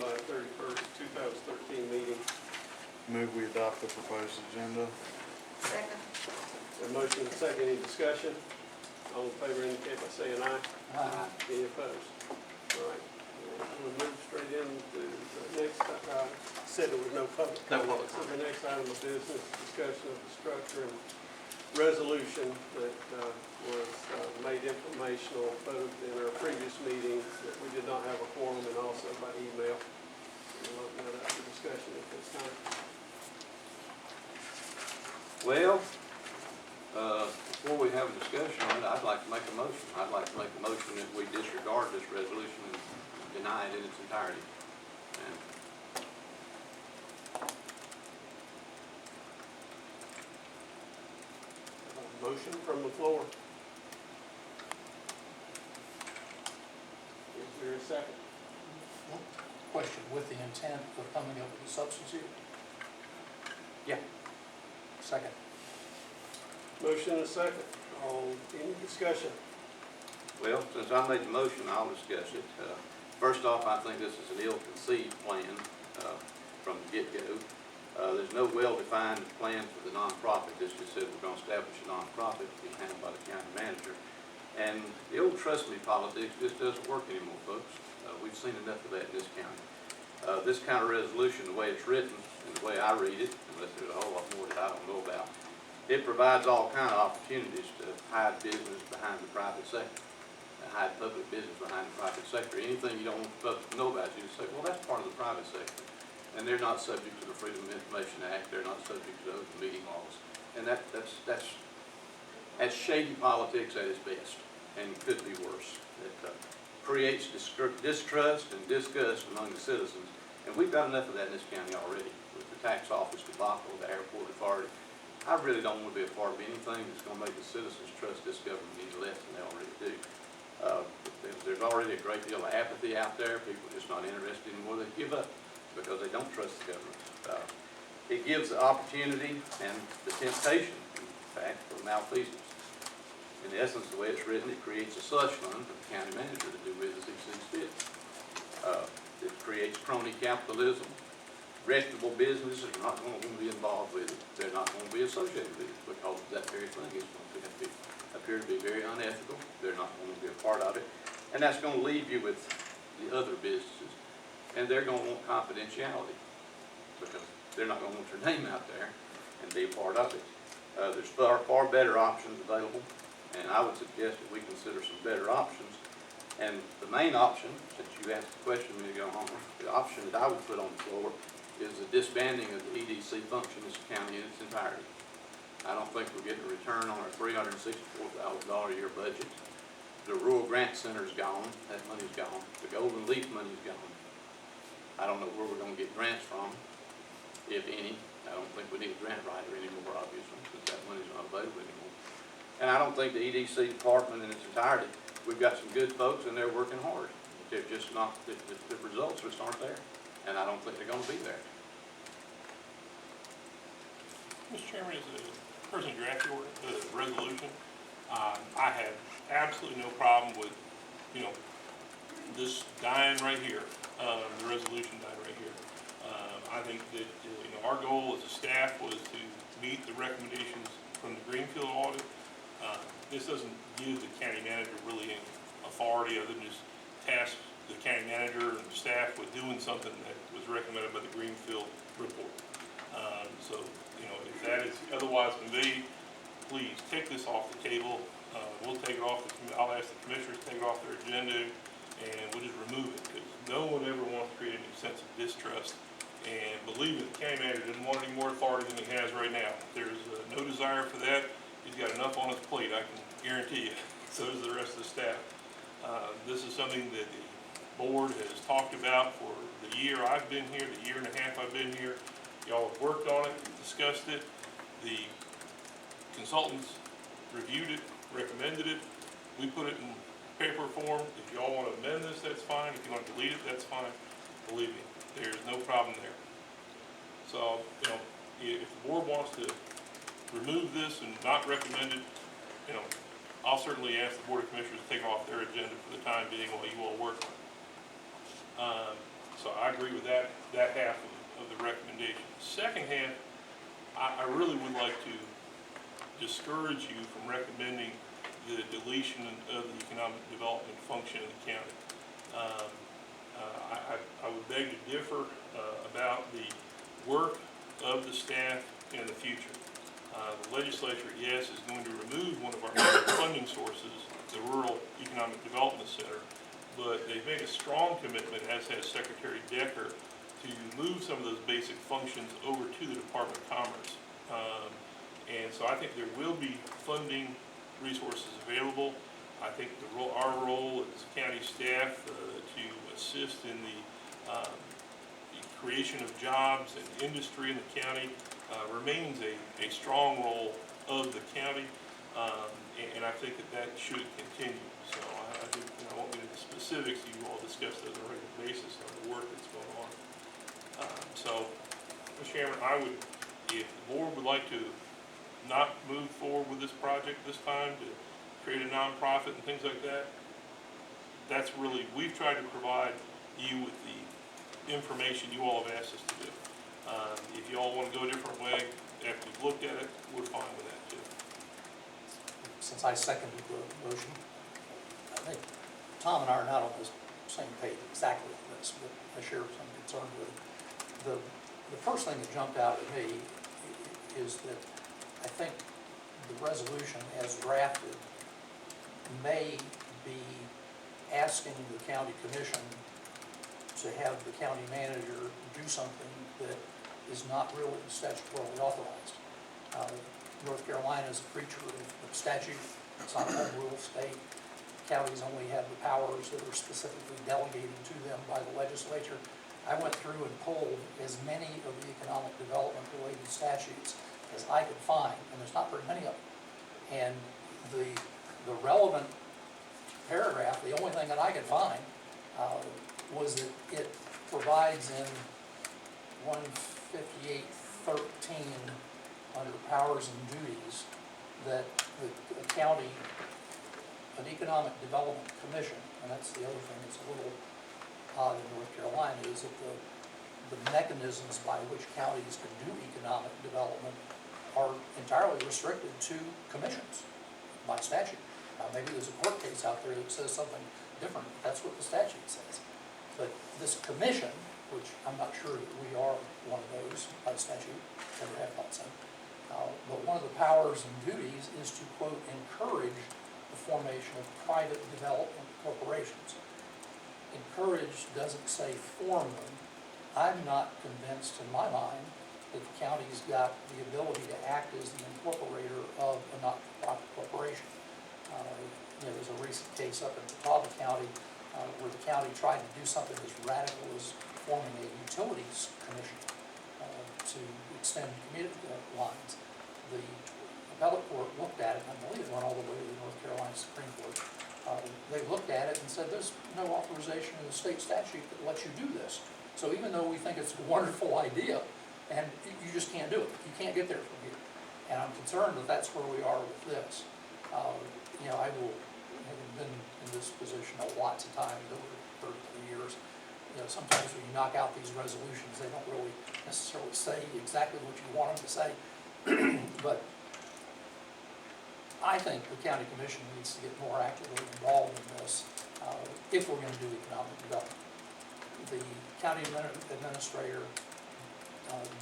July 31st, 2013 meeting. Move we adopt the proposed agenda. Second. A motion and a second, any discussion? All in favor indicate by saying aye. Aye. Any opposed? All right, we'll move straight into the next, said there was no public comment. So the next item of business, discussion of the structure and resolution that was made informational both in our previous meeting that we did not have a quorum and also by email. We'll open that up for discussion at this time. Well, before we have a discussion on it, I'd like to make a motion. I'd like to make a motion that we disregard this resolution and deny it in its entirety. And Motion from the floor. Is there a second? Question, with the intent of coming up with a substitute? Yeah. Second. Motion and a second. Any discussion? Well, since I made the motion, I'll discuss it. First off, I think this is an ill-conceived plan from the get-go. There's no well-defined plan for the nonprofit. This just said we're going to establish a nonprofit to be handled by the county manager. And the old trust me politics just doesn't work anymore, folks. We've seen enough of that in this county. This kind of resolution, the way it's written and the way I read it, unless there's a whole lot more that I don't know about, it provides all kind of opportunities to hide business behind the private sector, hide public business behind the private sector. Anything you don't want the public to know about, you just say, well, that's part of the private sector. And they're not subject to the Freedom of Information Act. They're not subject to the open meeting laws. And that's shady politics at its best, and could be worse. It creates distrust and disgust among the citizens. And we've got enough of that in this county already with the tax office debacle, the airport authority. I really don't want to be a part of anything that's going to make the citizens trust this government any less than they already do. There's already a great deal of apathy out there. People are just not interested anymore. They give up because they don't trust the government. It gives the opportunity and the temptation, in fact, for malfeasance. In essence, the way it's written, it creates a slush fund for the county manager to do with as he sees fit. It creates crony capitalism. Reputable businesses are not going to be involved with it. They're not going to be associated with it because that very thing is going to appear to be very unethical. They're not going to be a part of it. And that's going to leave you with the other businesses. And they're going to want confidentiality because they're not going to want their name out there and be a part of it. There's far better options available, and I would suggest that we consider some better options. And the main option, since you asked the question a minute ago, Homer, the option that I would put on the floor is the disbanding of the EDC function in this county in its entirety. I don't think we're getting a return on our $364,000 a year budget. The Rural Grant Center is gone. That money's gone. The Golden Leaf money's gone. I don't know where we're going to get grants from, if any. I don't think we need a grant writer anymore, obviously, because that money's not available anymore. And I don't think the EDC department in its entirety, we've got some good folks and they're working hard. They're just not, the results just aren't there. And I don't think they're going to be there. Mr. Chairman, as a person drafting the resolution, I have absolutely no problem with, this dying right here, the resolution dying right here. I think that, our goal as a staff was to meet the recommendations from the Greenfield audit. This doesn't give the county manager really any authority other than just task the county manager and staff with doing something that was recommended by the Greenfield report. So, if that is otherwise conveyed, please take this off the table. We'll take it off. I'll ask the commissioners to take it off their agenda, and we'll just remove it because no one ever wants to create any sense of distrust. And believe me, the county manager doesn't want any more authority than he has right now. There's no desire for that. He's got enough on his plate, I can guarantee you. So does the rest of the staff. This is something that the board has talked about for the year I've been here, the year and a half I've been here. Y'all have worked on it, discussed it. The consultants reviewed it, recommended it. We put it in paper form. If y'all want to amend this, that's fine. If you want to delete it, that's fine. Believe me, there's no problem there. So, if the board wants to remove this and not recommend it, I'll certainly ask the Board of Commissioners to take off their agenda for the time being while you all work on it. So I agree with that half of the recommendation. The second half, I really would like to discourage you from recommending the deletion of the economic development function in the county. I would beg to differ about the work of the staff in the future. The legislature, yes, is going to remove one of our major funding sources, the Rural Economic Development Center, but they've made a strong commitment, as has Secretary Decker, to move some of those basic functions over to the Department of Commerce. And so I think there will be funding resources available. I think our role as county staff to assist in the creation of jobs and industry in the county remains a strong role of the county, and I think that should continue. So I think, I won't get into specifics, you all discuss those on a regular basis on the work that's going on. So, Mr. Chairman, I would, if the board would like to not move forward with this project this time, to create a nonprofit and things like that, that's really, we've tried to provide you with the information you all have asked us to do. If you all want to go a different way, after you've looked at it, we're fine with that too. Since I seconded the motion, I think Tom and I are not on the same page exactly on this, but I share some concern with it. The first thing that jumped out at me is that I think the resolution as drafted may be asking the county commission to have the county manager do something that is not really statutorily authorized. North Carolina is a creature of statute. It's not a home rule state. Counties only have the powers that are specifically delegated to them by the legislature. I went through and pulled as many of the economic development related statutes as I could find, and there's not very many of them. And the relevant paragraph, the only thing that I could find was that it provides in 158.13 under powers and duties that the county, an economic development commission, and that's the other thing that's a little odd in North Carolina, is that the mechanisms by which counties can do economic development are entirely restricted to commissions by statute. Maybe there's a court case out there that says something different. That's what the statute says. But this commission, which I'm not sure that we are one of those by statute, never have thought so. But one of the powers and duties is to, quote, encourage the formation of private development corporations. Encourage doesn't say form them. I'm not convinced in my mind that the county's got the ability to act as the incorporator of a not-for-profit corporation. There's a recent case up in Toby County where the county tried to do something as radical as forming a utilities commission to extend community lines. The appellate court looked at it, and I believe it went all the way to the North Carolina Supreme Court. They looked at it and said there's no authorization in the state statute that lets you do this. So even though we think it's a wonderful idea, and you just can't do it. You can't get there from here. And I'm concerned that that's where we are with this. I will, having been in this position lots of times over 30 years, sometimes when you knock out these resolutions, they don't really necessarily say exactly what you want them to say. But I think the county commission needs to get more actively involved in this if we're going to do economic development. The county administrator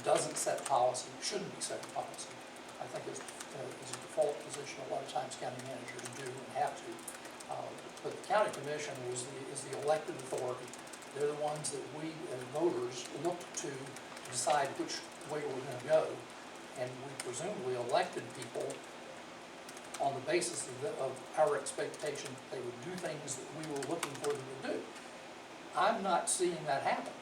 doesn't set policy, shouldn't be setting policy. I think it's a default position a lot of times county managers do and have to. But the county commission is the elected authority. They're the ones that we as voters look to decide which way we're going to go. And we presumably elected people on the basis of our expectation that they would do things that we were looking for them to do. I'm not seeing that happen.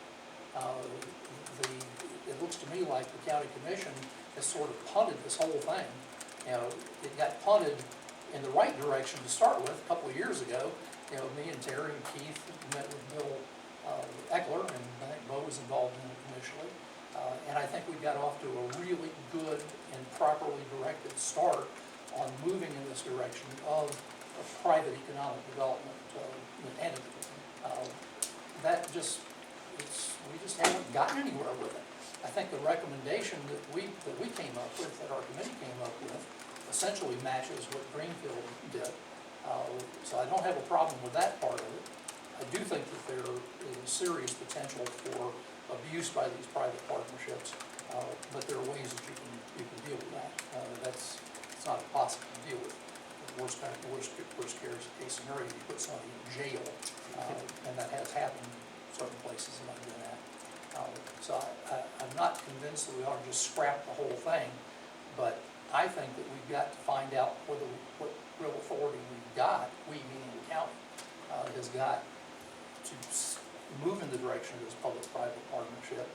It looks to me like the county commission has sort of punted this whole thing. It got punted in the right direction to start with a couple of years ago. Me and Terry and Keith met with Bill Eckler, and I think Bo was involved in it initially. And I think we got off to a really good and properly directed start on moving in this direction of a private economic development entity. That just, we haven't gotten anywhere with it. I think the recommendation that we came up with, that our committee came up with, essentially matches what Greenfield did. So I don't have a problem with that part of it. I do think that there is serious potential for abuse by these private partnerships, but there are ways that you can deal with that. It's not impossible to deal with. The worst case scenario, you put somebody in jail, and that has happened in certain places that I've been at. So I'm not convinced that we ought to just scrap the whole thing, but I think that we've got to find out what real authority we've got, we meaning the county, has got to move in the direction of this public-private partnership.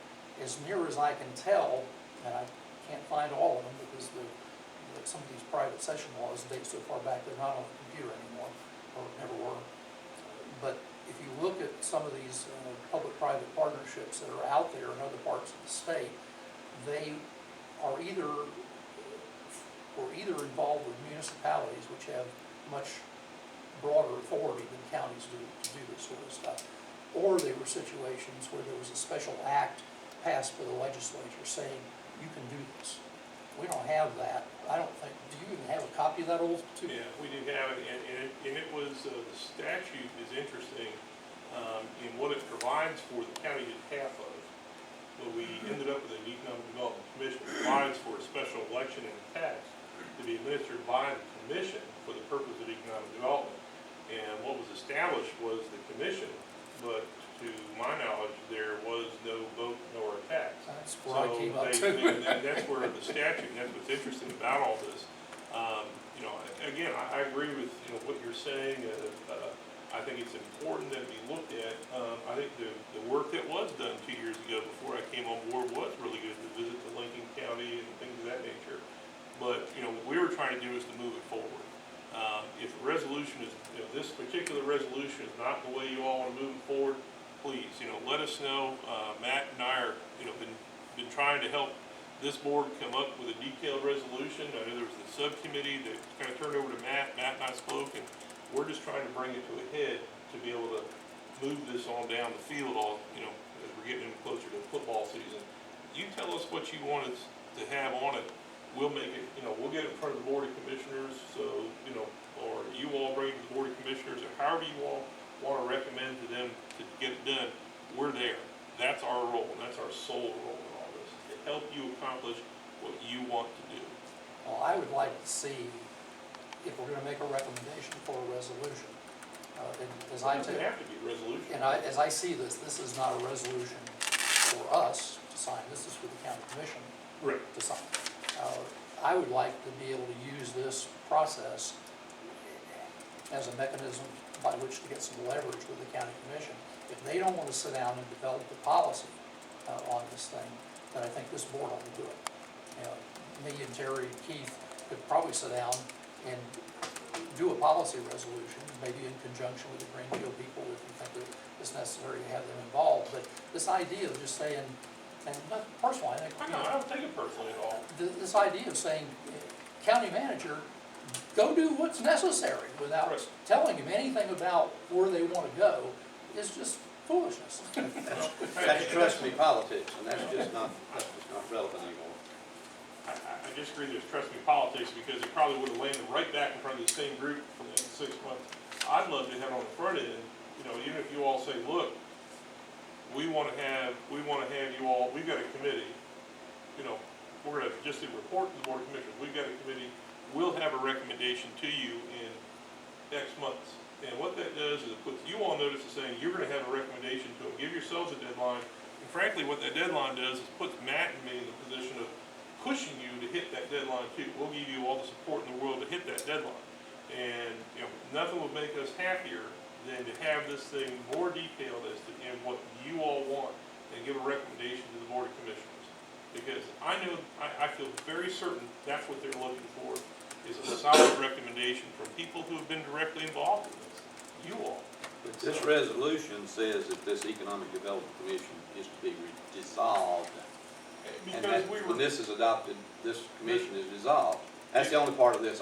As near as I can tell, and I can't find all of them because some of these private session laws date so far back they're not on the computer anymore, or never were. But if you look at some of these public-private partnerships that are out there in other parts of the state, they are either involved with municipalities, which have much broader authority than counties do to do this sort of stuff, or they were situations where there was a special act passed by the legislature saying you can do this. We don't have that. I don't think. Do you even have a copy of that old? Yeah, we do have it, and it was the statute is interesting in what it provides for the county is half of. But we ended up with an economic development commission that provides for a special election and tax to be administered by the commission for the purpose of economic development. And what was established was the commission, but to my knowledge, there was no vote nor a tax. That's where I came up to. And that's where the statute, and that's what's interesting about all this. You know, again, I agree with what you're saying. I think it's important that it be looked at. I think the work that was done 2 years ago before I came on board was really good to visit the Lincoln County and things of that nature. But what we were trying to do is to move it forward. If the resolution is, this particular resolution is not the way you all want to move it forward, please, let us know. Matt and I are, been trying to help this board come up with a detailed resolution. I know there was the subcommittee that kind of turned over to Matt. Matt and I spoke, and we're just trying to bring it to a head to be able to move this on down the field all, as we're getting closer to football season. You tell us what you want us to have on it. We'll make it, we'll get it in front of the Board of Commissioners, so, or you all bring it to the Board of Commissioners, or however you all want to recommend to them to get it done. We're there. That's our role, and that's our sole role in all this, to help you accomplish what you want to do. Well, I would like to see if we're going to make a recommendation for a resolution. And as It doesn't have to be a resolution. And as I see this is not a resolution for us to sign. This is for the county commission to sign. I would like to be able to use this process as a mechanism by which to get some leverage with the county commission. If they don't want to sit down and develop the policy on this thing, then I think this board ought to do it. Me and Terry and Keith could probably sit down and do a policy resolution, maybe in conjunction with the Greenfield people if you think that it's necessary to have them involved. But this idea of just saying, and personally, I think I don't take it personally at all. this idea of saying, county manager, go do what's necessary without telling him anything about where they want to go is just foolishness. That's trust me politics, and that's just not relevant anymore. I disagree there's trust me politics, because it probably would have landed right back in front of the same group in 6 months. I'd love to have on the front end, even if you all say, look, we want to have you all, we've got a committee, we're going to just report to the Board of Commissioners, we've got a committee, we'll have a recommendation to you in X months. And what that does is it puts you on notice of saying you're going to have a recommendation to them, give yourselves a deadline. And frankly, what that deadline does is puts Matt and me in the position of pushing you to hit that deadline too. We'll give you all the support in the world to hit that deadline. And nothing would make us happier than to have this thing more detailed as to what you all want and give a recommendation to the Board of Commissioners. Because I know, I feel very certain that's what they're looking for, is a solid recommendation from people who have been directly involved in this, you all. But this resolution says that this Economic Development Commission is to be dissolved. And Because when this is adopted, this commission is dissolved. That's the only part of this